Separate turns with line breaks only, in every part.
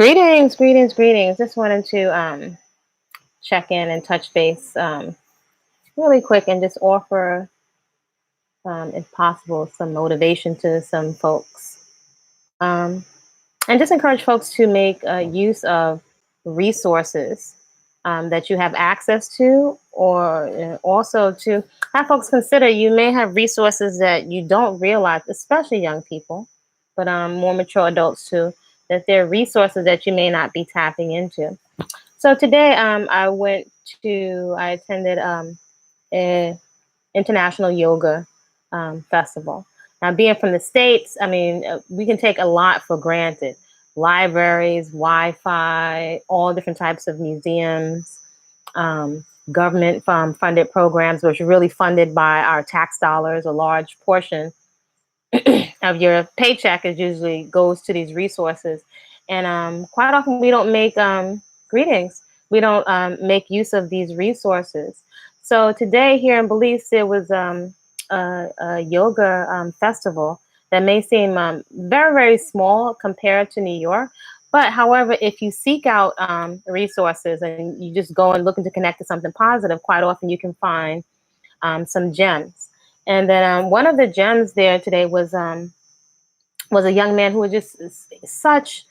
Greetings, greetings, greetings. Just wanted to check in and touch base really quick and just offer, if possible, some motivation to some folks. Um, and just encourage folks to make use of resources that you have access to, or also to have folks consider you may have resources that you don't realize, especially young people, but more mature adults too, that there are resources that you may not be tapping into. So today, I attended a international yoga festival. Now, being from the States, I mean, we can take a lot for granted. Libraries, Wi-Fi, all different types of museums, government funded programs, which are really funded by our tax dollars. A large portion of your paycheck is usually goes to these resources. And quite often we don't make greetings. We don't make use of these resources. So today here in Belize, there was a yoga festival that may seem very, very small compared to New York. But however, if you seek out resources and you just go and looking to connect to something positive, quite often you can find some gems. And then one of the gems there today was a young man who was just such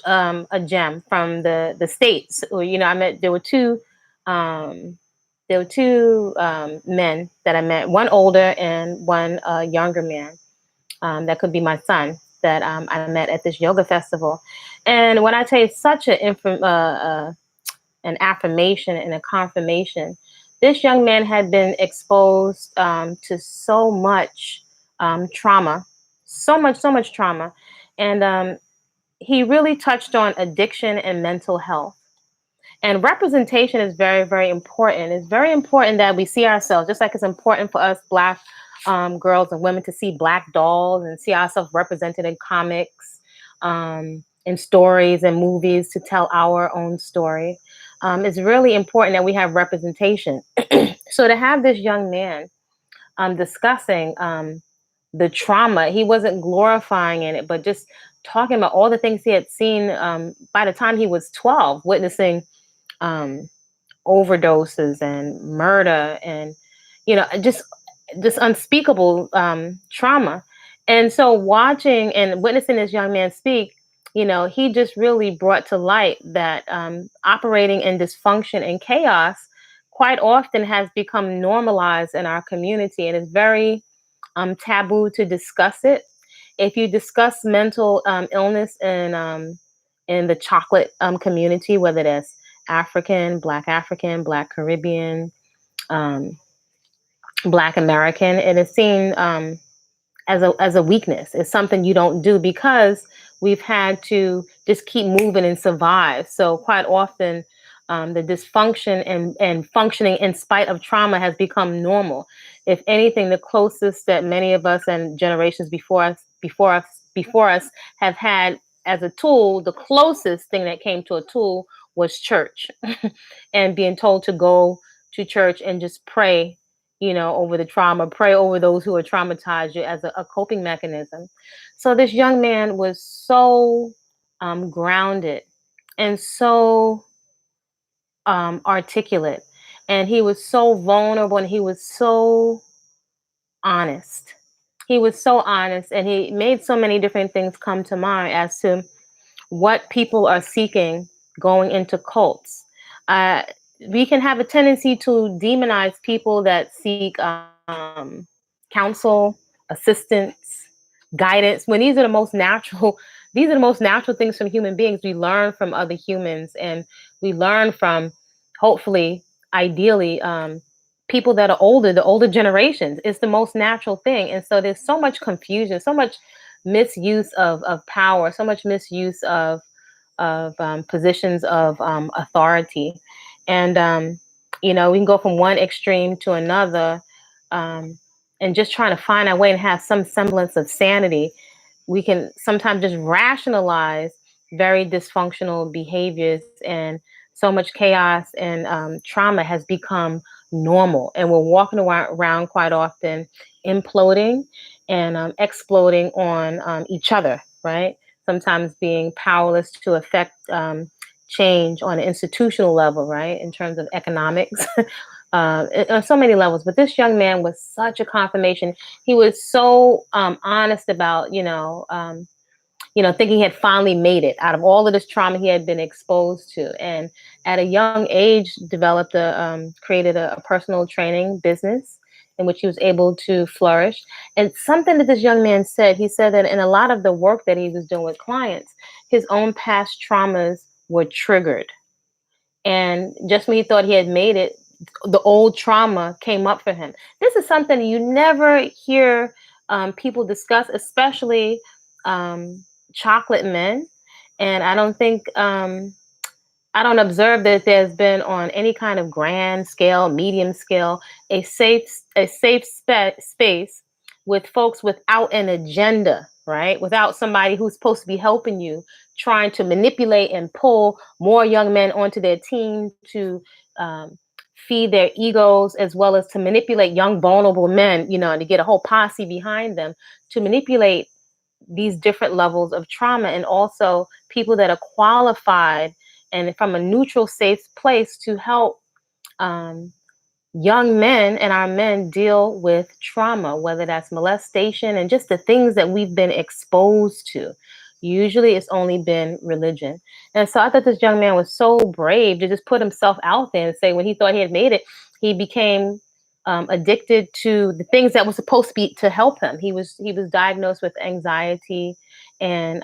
a gem from the States. You know, I met there were two men that I met, one older and one younger man. That could be my son that I met at this yoga festival. And when I tell you such an affirmation and a confirmation, this young man had been exposed to so much trauma, so much trauma. And he really touched on addiction and mental health. And representation is very, very important. It's very important that we see ourselves, just like it's important for us Black girls and women to see Black dolls and see ourselves represented in comics, in stories and movies to tell our own story. It's really important that we have representation. So to have this young man discussing the trauma, he wasn't glorifying in it, but just talking about all the things he had seen by the time he was 12, witnessing um, overdoses and murder and, just unspeakable trauma. And so watching and witnessing this young man speak, he just really brought to light that operating in dysfunction and chaos quite often has become normalized in our community, and it's very taboo to discuss it. If you discuss mental illness in the chocolate community, whether that's African, Black Caribbean, um, Black American, it is seen as a weakness. It's something you don't do because we've had to just keep moving and survive. So quite often, the dysfunction and functioning in spite of trauma has become normal. If anything, the closest that many of us and generations before us have had as a tool, the closest thing that came to a tool was church, and being told to go to church and just pray, over the trauma, pray over those who are traumatized you as a coping mechanism. So this young man was so grounded and so articulate, and he was so vulnerable, and he was so honest. He was so honest, and he made so many different things come to mind as to what people are seeking going into cults. Uh, we can have a tendency to demonize people that seek counsel, assistance, guidance, when these are the most natural. These are the most natural things from human beings. We learn from other humans, and we learn from, hopefully, ideally, people that are older, the older generations. It's the most natural thing. And so there's so much confusion, so much misuse of power, so much misuse of positions of authority. And, we can go from one extreme to another, and just trying to find our way and have some semblance of sanity. We can sometimes just rationalize very dysfunctional behaviors, and so much chaos and trauma has become normal. And we're walking around quite often imploding and exploding on each other, right? sometimes being powerless to affect change on an institutional level, right, in terms of economics, on so many levels. But this young man was such a confirmation. He was so honest about, thinking he had finally made it out of all of this trauma he had been exposed to. And at a young age, created a personal training business in which he was able to flourish. And something that this young man said, he said that in a lot of the work that he was doing with clients, his own past traumas were triggered. And just when he thought he had made it, the old trauma came up for him. This is something you never hear people discuss, especially chocolate men. And I don't observe that there's been on any kind of grand scale, medium scale, a safe space with folks without an agenda, right? Without somebody who's supposed to be helping you, trying to manipulate and pull more young men onto their team to um, feed their egos, as well as to manipulate young vulnerable men, and to get a whole posse behind them to manipulate these different levels of trauma, and also people that are qualified and from a neutral, safe place to help um, young men and our men deal with trauma, whether that's molestation and just the things that we've been exposed to. Usually it's only been religion. And so I thought this young man was so brave to just put himself out there and say when he thought he had made it, he became addicted to the things that were supposed to be to help him. He was diagnosed with anxiety and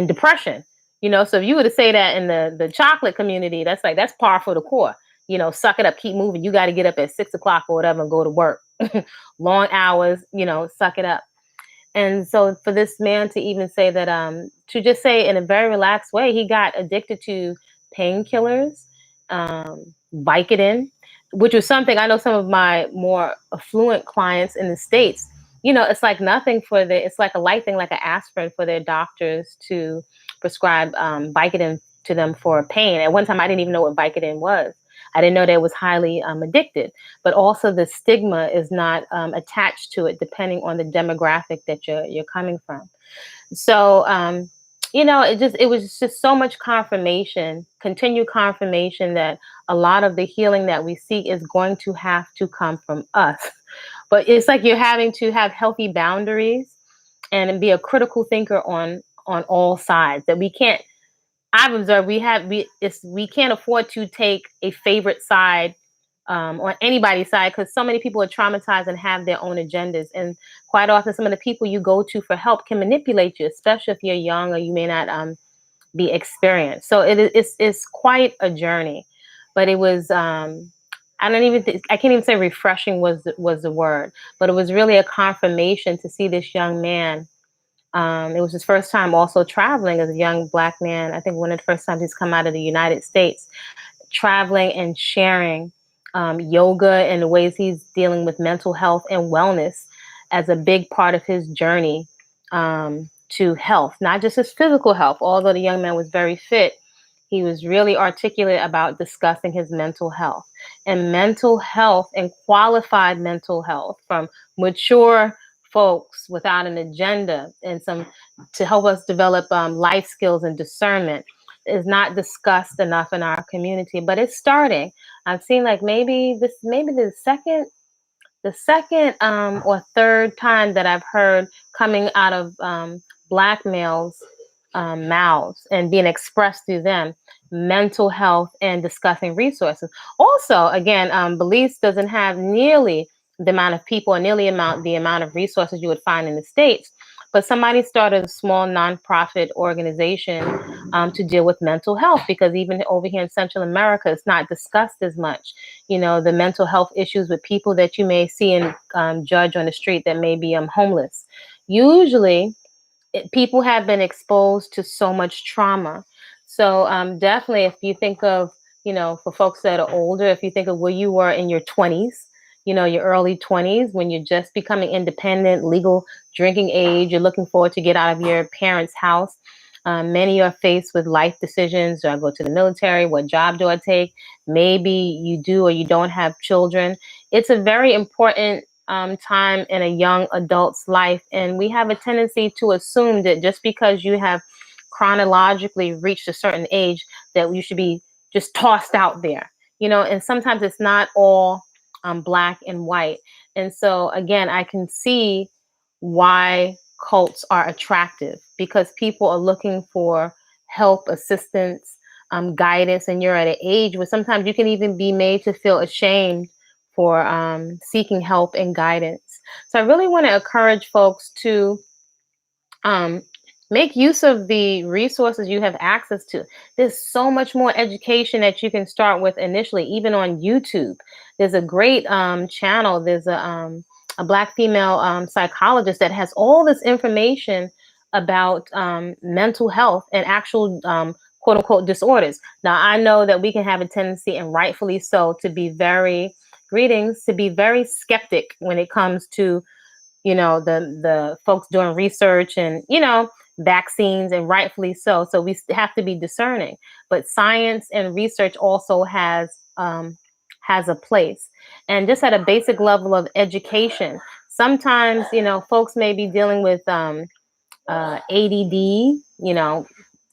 depression. So if you were to say that in the chocolate community, that's par for the core. Suck it up, keep moving. You got to get up at 6 o'clock or whatever and go to work. Long hours, suck it up. And so for this man to even say that, to just say in a very relaxed way, he got addicted to painkillers, Vicodin, which was something I know some of my more affluent clients in the States, it's like nothing it's like a light thing, like an aspirin for their doctors to prescribe Vicodin to them for pain. At one time, I didn't even know what Vicodin was. I didn't know that it was highly addicted, but also the stigma is not attached to it, depending on the demographic that you're coming from. So, it was just so much confirmation, continued confirmation that a lot of the healing that we seek is going to have to come from us. But it's like you're having to have healthy boundaries and be a critical thinker on all sides. That we can't. I've observed we can't afford to take a favorite side on anybody's side, because so many people are traumatized and have their own agendas. And quite often, some of the people you go to for help can manipulate you, especially if you're young or you may not be experienced. So it's quite a journey. But it was I can't even say refreshing was the word, but it was really a confirmation to see this young man. It was his first time also traveling as a young Black man. I think one of the first times he's come out of the United States, traveling and sharing yoga and the ways he's dealing with mental health and wellness as a big part of his journey to health, not just his physical health. Although the young man was very fit, he was really articulate about discussing his mental health and qualified mental health from mature folks without an agenda and some to help us develop life skills and discernment is not discussed enough in our community, but it's starting. I've seen like maybe the second or third time that I've heard coming out of Black males' mouths and being expressed through them, mental health and discussing resources. Also, again, Belize doesn't have nearly the amount of people or nearly the amount of resources you would find in the States. But somebody started a small nonprofit organization to deal with mental health, because even over here in Central America, it's not discussed as much. The mental health issues with people that you may see and judge on the street that may be homeless. Usually, people have been exposed to so much trauma. So definitely, if you think of, for folks that are older, if you think of where you were in your 20s, your early 20s, when you're just becoming independent, legal drinking age, you're looking forward to get out of your parents' house. Many are faced with life decisions. Do I go to the military? What job do I take? Maybe you do or you don't have children. It's a very important time in a young adult's life. And we have a tendency to assume that just because you have chronologically reached a certain age, that you should be just tossed out there, and sometimes it's not all black and white. And so, again, I can see why cults are attractive, because people are looking for help, assistance, guidance, and you're at an age where sometimes you can even be made to feel ashamed for seeking help and guidance. So I really want to encourage folks to um, make use of the resources you have access to. There's so much more education that you can start with initially, even on YouTube. There's a great channel. There's a Black female psychologist that has all this information about mental health and actual quote unquote disorders. Now, I know that we can have a tendency, and rightfully so, to be very to be very skeptic when it comes to the folks doing research and vaccines, and rightfully so. So we have to be discerning, but science and research also has a place. And just at a basic level of education, sometimes folks may be dealing with ADD,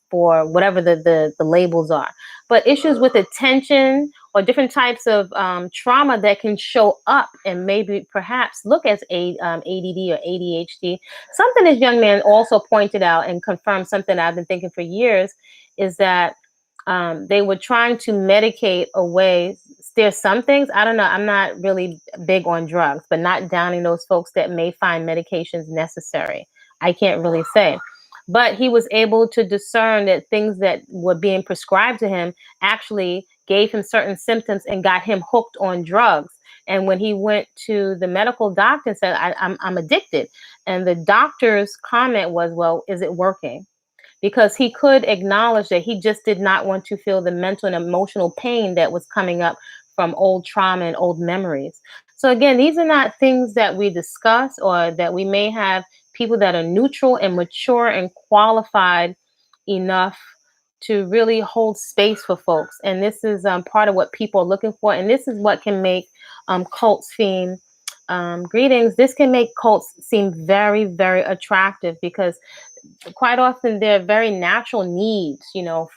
for whatever the labels are, but issues with attention or different types of trauma that can show up and maybe perhaps look as ADD or ADHD. Something this young man also pointed out and confirmed something I've been thinking for years, is that they were trying to medicate away. There's some things, I don't know, I'm not really big on drugs, but not downing those folks that may find medications necessary. I can't really say. But he was able to discern that things that were being prescribed to him actually gave him certain symptoms and got him hooked on drugs. And when he went to the medical doctor and said, I'm addicted. And the doctor's comment was, well, is it working? Because he could acknowledge that he just did not want to feel the mental and emotional pain that was coming up from old trauma and old memories. So again, these are not things that we discuss, or that we may have people that are neutral and mature and qualified enough to really hold space for folks. And this is part of what people are looking for. And this is what can make cults seem, greetings, this can make cults seem very, very attractive, because quite often they're very natural needs,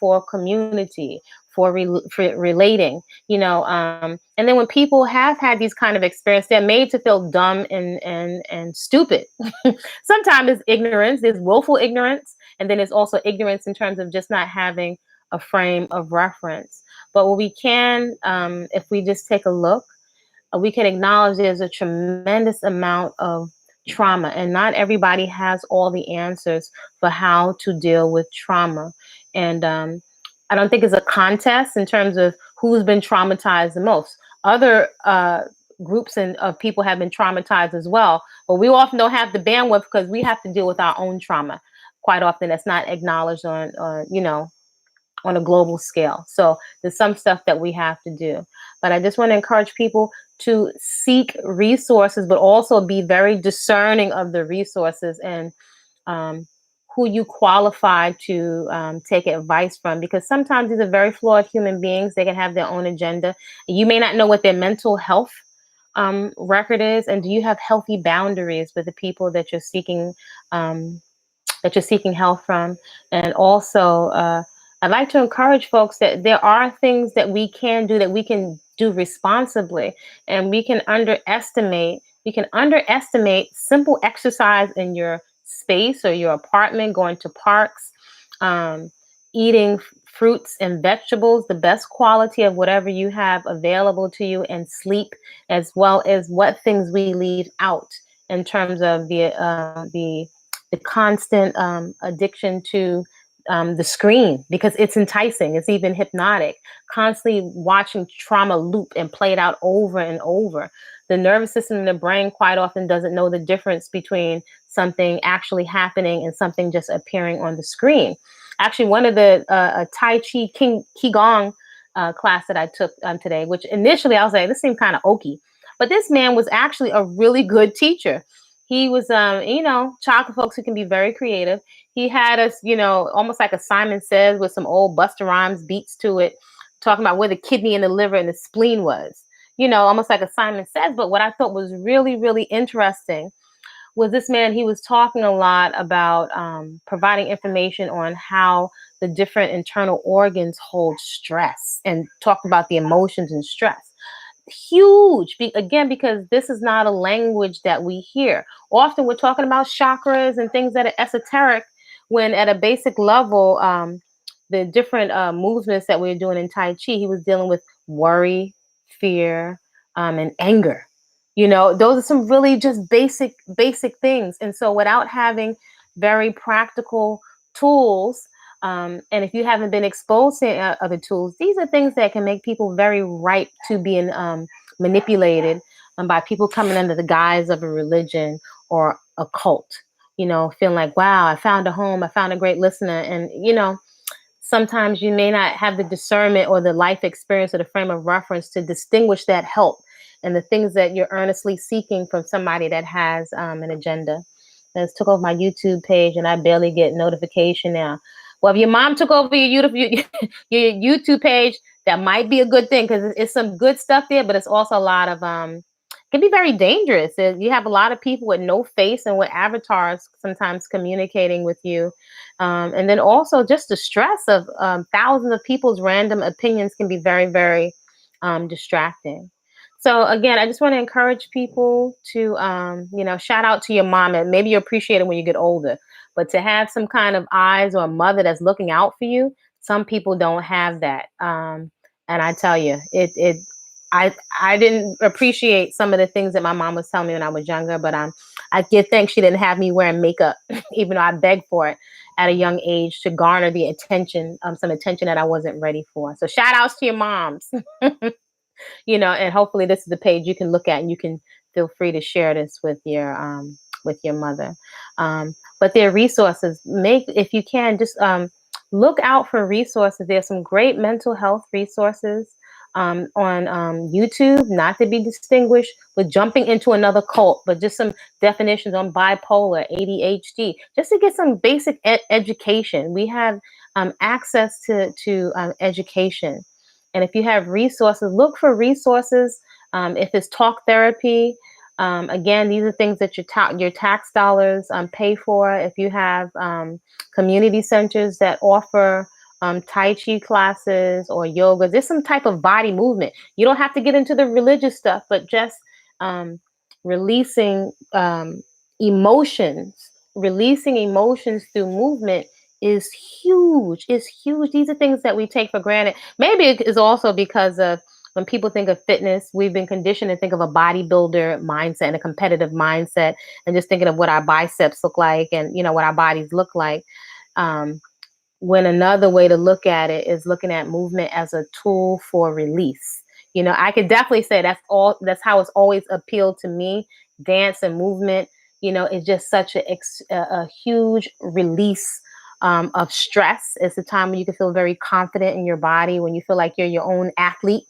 for community, for relating, and then when people have had these kind of experience, they're made to feel dumb and stupid. Sometimes it's ignorance, there's willful ignorance, and then there's also ignorance in terms of just not having a frame of reference. But what we can, if we just take a look, we can acknowledge there's a tremendous amount of trauma, and not everybody has all the answers for how to deal with trauma. And I don't think it's a contest in terms of who's been traumatized the most. Other groups of people have been traumatized as well, but we often don't have the bandwidth because we have to deal with our own trauma. Quite often, that's not acknowledged on a global scale. So there's some stuff that we have to do. But I just want to encourage people to seek resources, but also be very discerning of the resources and who you qualify to take advice from, because sometimes these are very flawed human beings. They can have their own agenda. You may not know what their mental health record is, and do you have healthy boundaries with the people that you're seeking help from. And also, I'd like to encourage folks that there are things that we can do responsibly, and we can underestimate simple exercise in your space or your apartment, going to parks, eating fruits and vegetables, the best quality of whatever you have available to you, and sleep, as well as what things we leave out in terms of the constant addiction to the screen, because it's enticing, it's even hypnotic. Constantly watching trauma loop and play it out over and over. The nervous system in the brain quite often doesn't know the difference between something actually happening and something just appearing on the screen. Actually, one of the Tai Chi QiGong class that I took today, which initially I was like, this seemed kind of oaky, but this man was actually a really good teacher. He was, chocolate folks who can be very creative. He had us, almost like a Simon Says with some old Busta Rhymes beats to it, talking about where the kidney and the liver and the spleen was. almost like a Simon Says. But what I thought was really, really interesting was this man, he was talking a lot about providing information on how the different internal organs hold stress and talked about the emotions and stress. Huge, again, because this is not a language that we hear. Often we're talking about chakras and things that are esoteric, when at a basic level, the different movements that we were doing in Tai Chi, he was dealing with worry, fear, and anger. Those are some really just basic things. And so without having very practical tools, and if you haven't been exposed to other tools, these are things that can make people very ripe to being manipulated by people coming under the guise of a religion or a cult, feeling like, wow, I found a home, I found a great listener. And, sometimes you may not have the discernment or the life experience or the frame of reference to distinguish that help and the things that you're earnestly seeking from somebody that has an agenda. That's took over my YouTube page and I barely get notification now. Well, if your mom took over your YouTube page, that might be a good thing, because it's some good stuff there, but it's also a lot of can be very dangerous. You have a lot of people with no face and with avatars sometimes communicating with you. And then also just the stress of thousands of people's random opinions can be very, very distracting. So again, I just want to encourage people to, shout out to your mom, and maybe you appreciate it when you get older, but to have some kind of eyes or a mother that's looking out for you, some people don't have that. And I tell you, I didn't appreciate some of the things that my mom was telling me when I was younger, but I did think she didn't have me wearing makeup, even though I begged for it at a young age to garner the attention, some attention that I wasn't ready for. So shout outs to your moms. And hopefully this is the page you can look at, and you can feel free to share this with your mother. But there are resources. If you can, just look out for resources. There's some great mental health resources on YouTube, not to be distinguished with jumping into another cult, but just some definitions on bipolar, ADHD, just to get some basic education. We have access to education. And if you have resources, look for resources. If it's talk therapy, again, these are things that your tax dollars pay for. If you have community centers that offer Tai Chi classes or yoga, there's some type of body movement. You don't have to get into the religious stuff, but just releasing emotions, through movement is huge. It's huge. These are things that we take for granted. Maybe it is also because of when people think of fitness, we've been conditioned to think of a bodybuilder mindset and a competitive mindset, and just thinking of what our biceps look like and what our bodies look like. When another way to look at it is looking at movement as a tool for release. I could definitely say that's how it's always appealed to me. Dance and movement, is just such a huge release of stress. It's a time when you can feel very confident in your body, when you feel like you're your own athlete,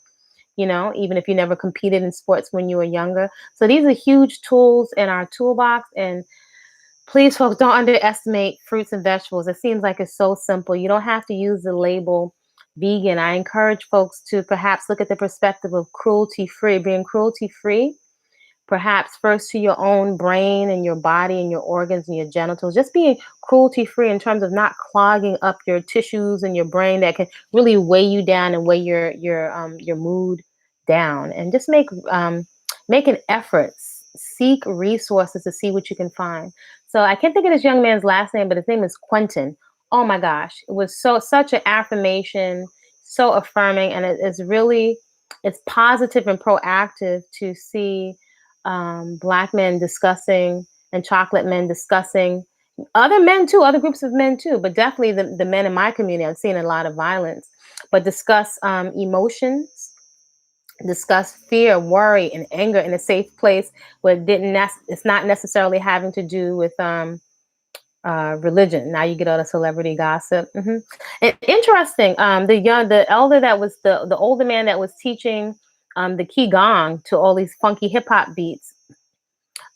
even if you never competed in sports when you were younger. So these are huge tools in our toolbox. And please, folks, don't underestimate fruits and vegetables. It seems like it's so simple. You don't have to use the label vegan. I encourage folks to perhaps look at the perspective of cruelty-free, being cruelty-free, perhaps first to your own brain and your body and your organs and your genitals, just being cruelty-free in terms of not clogging up your tissues and your brain that can really weigh you down and weigh your mood down. And just make an effort, seek resources to see what you can find. So I can't think of this young man's last name, but his name is Quentin. Oh my gosh, it was such an affirmation, so affirming, and it's positive and proactive to see Black men discussing and chocolate men discussing, other men too, other groups of men too, but definitely the men in my community. I've seen a lot of violence, but discuss emotions, discuss fear, worry, and anger in a safe place where it's not necessarily having to do with religion. Now you get all the celebrity gossip. And interesting, the older man that was teaching the QiGong to all these funky hip hop beats.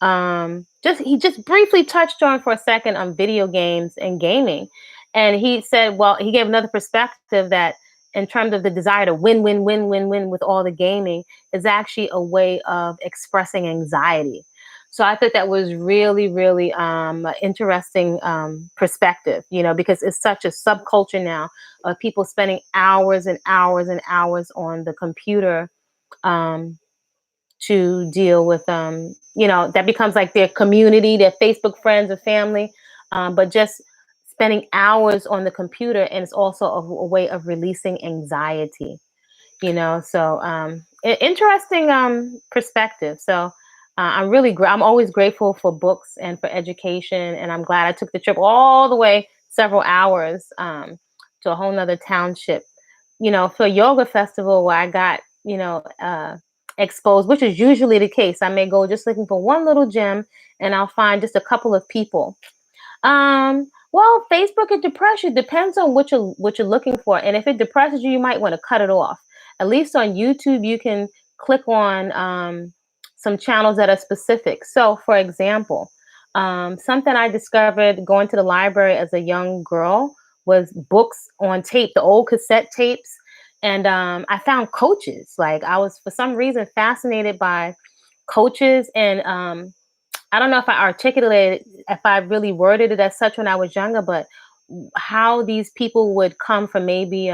He just briefly touched on for a second on video games and gaming, and he said, well, he gave another perspective that in terms of the desire to win, win, win, win, win with all the gaming, is actually a way of expressing anxiety. So I thought that was really, really interesting perspective, because it's such a subculture now of people spending hours and hours and hours on the computer um, to deal with, that becomes like their community, their Facebook friends or family, but just spending hours on the computer. And it's also a way of releasing anxiety, so interesting perspective. So I'm always grateful for books and for education, and I'm glad I took the trip all the way several hours to a whole nother township, for a yoga festival where I got exposed, which is usually the case. I may go just looking for one little gym, and I'll find just a couple of people. Well, Facebook it depresses you. Depends on what you're looking for, and if it depresses you, you might want to cut it off. At least on YouTube, you can click on some channels that are specific. So, for example, something I discovered going to the library as a young girl was books on tape, the old cassette tapes, and I found coaches. Like I was for some reason fascinated by coaches and I don't know if I articulated, if I really worded it as such when I was younger, but how these people would come from maybe,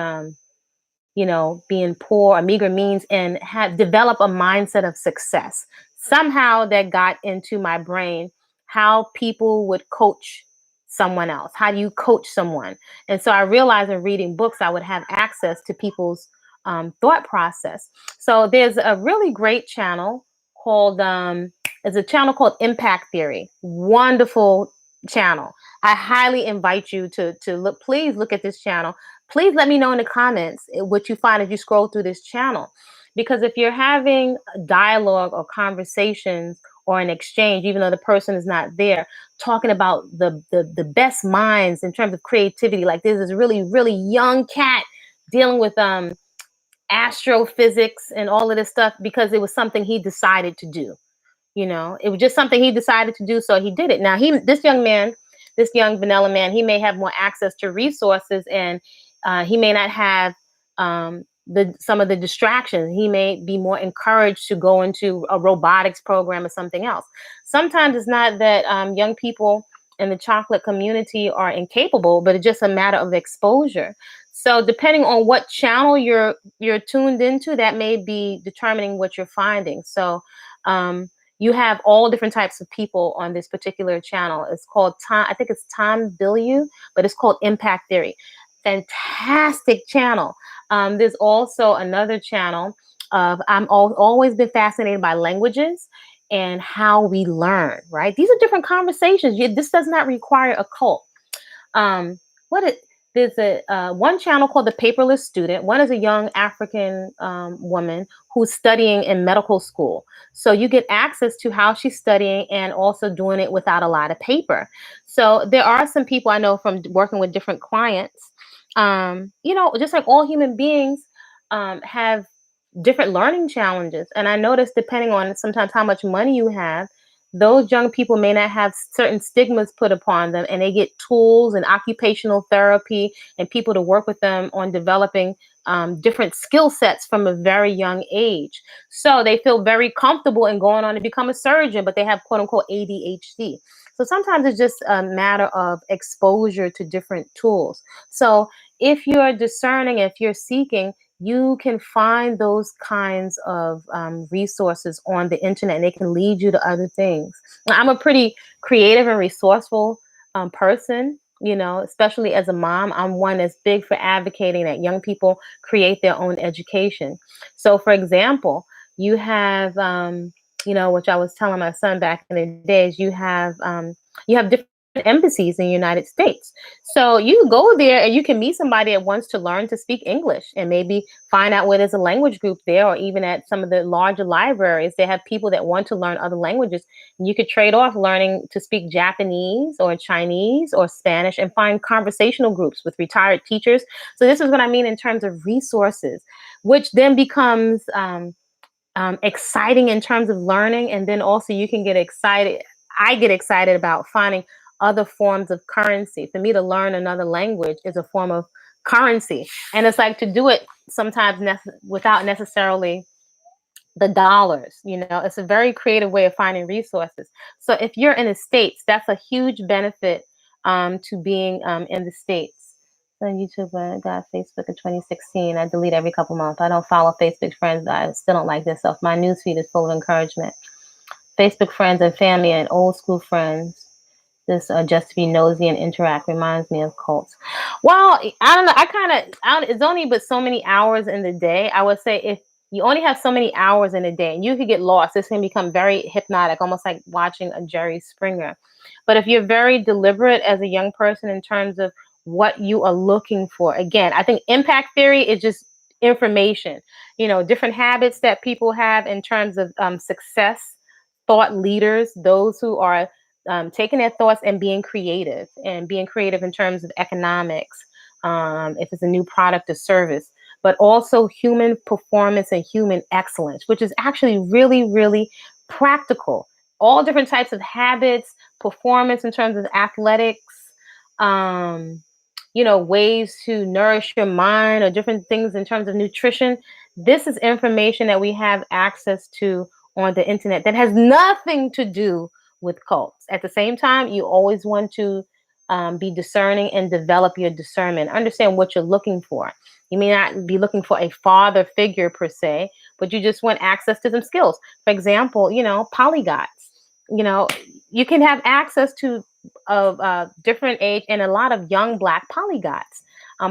being poor or meager means and have develop a mindset of success. Somehow that got into my brain how people would coach someone else. How do you coach someone? And so I realized in reading books, I would have access to people's thought process. So there's a really great channel called, there's a channel called Impact Theory. Wonderful channel. I highly invite you to look, please look at this channel. Please let me know in the comments what you find as you scroll through this channel. Because if you're having a dialogue or conversations or an exchange, even though the person is not there, talking about the best minds in terms of creativity, like there's this really, really young cat dealing with astrophysics and all of this stuff because it was something he decided to do. It was just something he decided to do, so he did it. Now, this young man, this young vanilla man, he may have more access to resources, and he may not have some of the distractions. He may be more encouraged to go into a robotics program or something else. Sometimes it's not that young people in the chocolate community are incapable, but it's just a matter of exposure. So depending on what channel you're tuned into, that may be determining what you're finding. So you have all different types of people on this particular channel. It's called I think it's Tom Billieu, but it's called Impact Theory. Fantastic channel. There's also another channel of always been fascinated by languages and how we learn, right? These are different conversations. This does not require a cult. There's a one channel called the Paperless Student. One is a young African woman who's studying in medical school. So you get access to how she's studying and also doing it without a lot of paper. So there are some people I know from working with different clients, just like all human beings have different learning challenges. And I noticed depending on sometimes how much money you have, those young people may not have certain stigmas put upon them, and they get tools and occupational therapy and people to work with them on developing different skill sets from a very young age. So they feel very comfortable in going on to become a surgeon, but they have quote unquote ADHD. So sometimes it's just a matter of exposure to different tools. So if you're discerning, if you're seeking, you can find those kinds of resources on the internet, and they can lead you to other things. I'm a pretty creative and resourceful person, especially as a mom. I'm one that's big for advocating that young people create their own education. So, for example, you have, which I was telling my son back in the days, you have different embassies in the United States. So you go there and you can meet somebody that wants to learn to speak English and maybe find out where there's a language group there, or even at some of the larger libraries, they have people that want to learn other languages. And you could trade off learning to speak Japanese or Chinese or Spanish and find conversational groups with retired teachers. So this is what I mean in terms of resources, which then becomes exciting in terms of learning. And then also you can get excited. I get excited about finding other forms of currency. For me to learn another language is a form of currency. And it's like to do it sometimes without necessarily the dollars. It's a very creative way of finding resources. So if you're in the States, that's a huge benefit to being in the States. So YouTube, I got Facebook in 2016. I delete every couple months. I don't follow Facebook friends. I still don't like this stuff. My newsfeed is full of encouragement. Facebook friends and family and old school friends. This just to be nosy and interact reminds me of cults. Well, I don't know. It's only but so many hours in the day. I would say if you only have so many hours in a day and you could get lost, this can become very hypnotic, almost like watching a Jerry Springer. But if you're very deliberate as a young person in terms of what you are looking for, again, I think impact theory is just information, different habits that people have in terms of success, thought leaders, those who are taking their thoughts and being creative in terms of economics, if it's a new product or service, but also human performance and human excellence, which is actually really, really practical. All different types of habits, performance in terms of athletics, um, ways to nourish your mind or different things in terms of nutrition. This is information that we have access to on the internet that has nothing to do with cults. At the same time, you always want to be discerning and develop your discernment. Understand what you're looking for. You may not be looking for a father figure per se, but you just want access to some skills. For example, polygons. You can have access to different age and a lot of young Black polygons.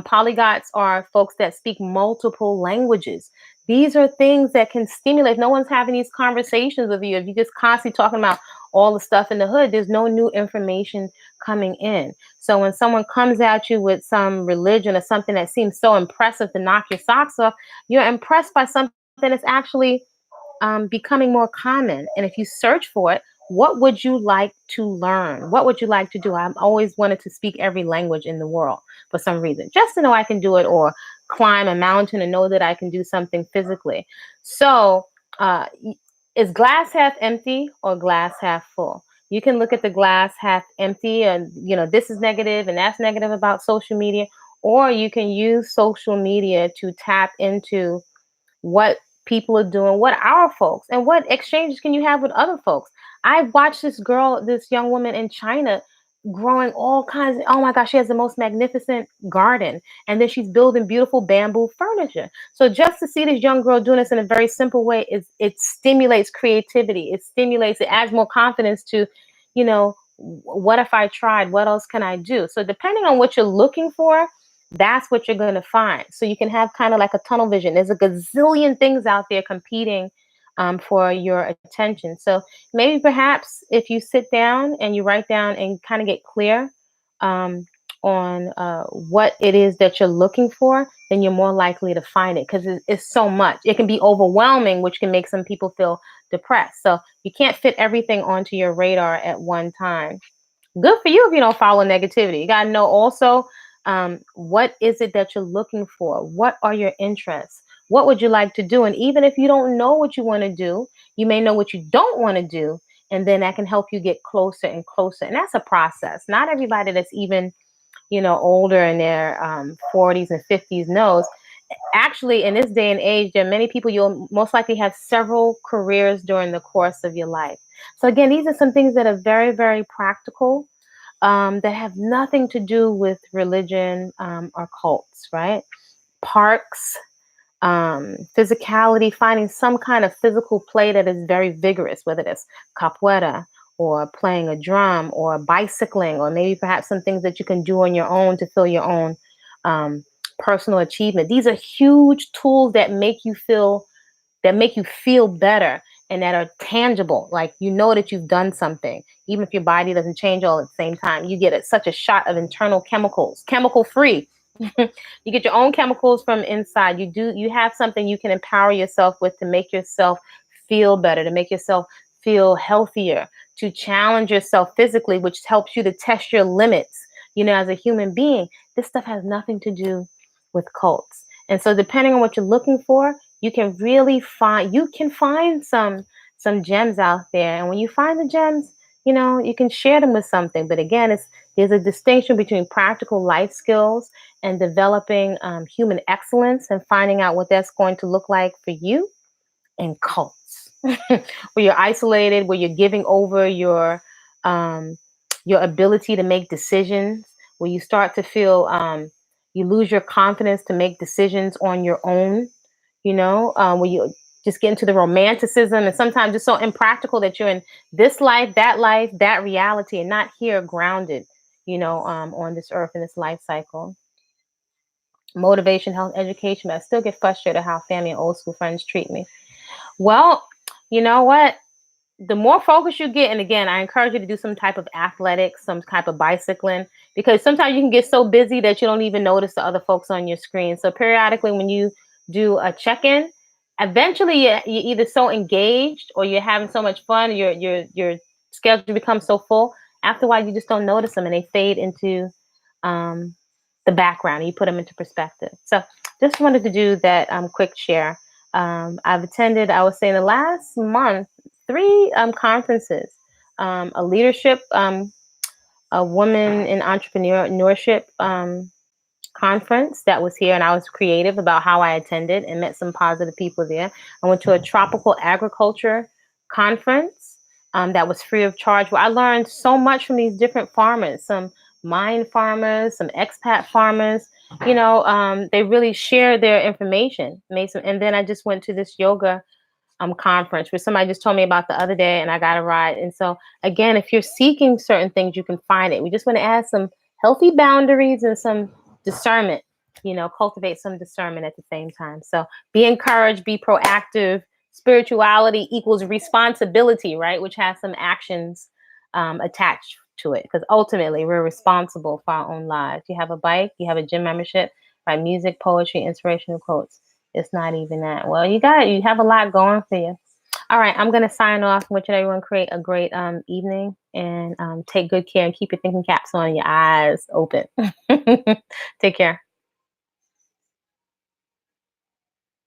Polygons are folks that speak multiple languages. These are things that can stimulate. No one's having these conversations with you. If you're just constantly talking about all the stuff in the hood, there's no new information coming in. So when someone comes at you with some religion or something that seems so impressive to knock your socks off, you're impressed by something that's actually becoming more common. And if you search for it, what would you like to learn? What would you like to do? I've always wanted to speak every language in the world for some reason, just to know I can do it, or climb a mountain and know that I can do something physically. So is glass half empty or glass half full? You can look at the glass half empty and, this is negative and that's negative about social media, or you can use social media to tap into what people are doing, what our folks, and what exchanges can you have with other folks. I watched this young woman in China growing all kinds. Oh my gosh, she has the most magnificent garden. And then she's building beautiful bamboo furniture. So just to see this young girl doing this in a very simple way, it stimulates creativity. It adds more confidence to, what if I tried? What else can I do? So depending on what you're looking for, that's what you're going to find. So you can have kind of like a tunnel vision. There's a gazillion things out there competing for your attention. So maybe perhaps if you sit down and you write down and kind of get clear on what it is that you're looking for, then you're more likely to find it, because it's so much. It can be overwhelming, which can make some people feel depressed. So you can't fit everything onto your radar at one time. Good for you if you don't follow negativity. You got to know also, what is it that you're looking for? What are your interests? What would you like to do? And even if you don't know what you want to do, you may know what you don't want to do. And then that can help you get closer and closer. And that's a process. Not everybody that's even, older in their 40s and 50s knows. Actually, in this day and age, there are many people, you'll most likely have several careers during the course of your life. So again, these are some things that are very, very practical, that have nothing to do with religion or cults, right? Parks, physicality, finding some kind of physical play that is very vigorous, whether it's capoeira or playing a drum or bicycling, or maybe perhaps some things that you can do on your own to feel your own personal achievement. These are huge tools that make you feel better and that are tangible. Like, that you've done something, even if your body doesn't change all at the same time. You get such a shot of internal chemicals, chemical free. You get your own chemicals from inside. You have something you can empower yourself with to make yourself feel better, to make yourself feel healthier, to challenge yourself physically, which helps you to test your limits, as a human being. This stuff has nothing to do with cults. And so depending on what you're looking for, you can find some gems out there. And when you find the gems, you can share them with something. But again, There's a distinction between practical life skills and developing human excellence and finding out what that's going to look like for you in cults, where you're isolated, where you're giving over um, your ability to make decisions, where you start to feel you lose your confidence to make decisions on your own. Where you just get into the romanticism, and sometimes it's so impractical that you're in this life, that reality, and not here grounded, on this earth in this life cycle. Motivation, health, education, but I still get frustrated how family and old school friends treat me. Well, you know what? The more focus you get, and again, I encourage you to do some type of athletics, some type of bicycling, because sometimes you can get so busy that you don't even notice the other folks on your screen. So periodically, when you do a check-in, eventually you're either so engaged or you're having so much fun, your schedule becomes so full. After a while, you just don't notice them, and they fade into um, the background. And you put them into perspective. So just wanted to do that quick share. I've attended, I would say, in the last month, 3 conferences, a leadership, a woman in entrepreneurship conference that was here, and I was creative about how I attended and met some positive people there. I went to a tropical agriculture conference that was free of charge, where I learned so much from these different farmers, some mine farmers, some expat farmers. They really share their information. And then I just went to this yoga conference where somebody just told me about the other day, and I got a ride. And so again, if you're seeking certain things, you can find it. We just want to add some healthy boundaries and some discernment, cultivate some discernment at the same time. So be encouraged, be proactive. Spirituality equals responsibility, right? Which has some actions attached to it, because ultimately we're responsible for our own lives. You have a bike, you have a gym membership, write music, poetry, inspirational quotes. It's not even that. Well, you have a lot going for you. All right, I'm going to sign off. I want you everyone create a great evening, and take good care and keep your thinking caps on and your eyes open. Take care.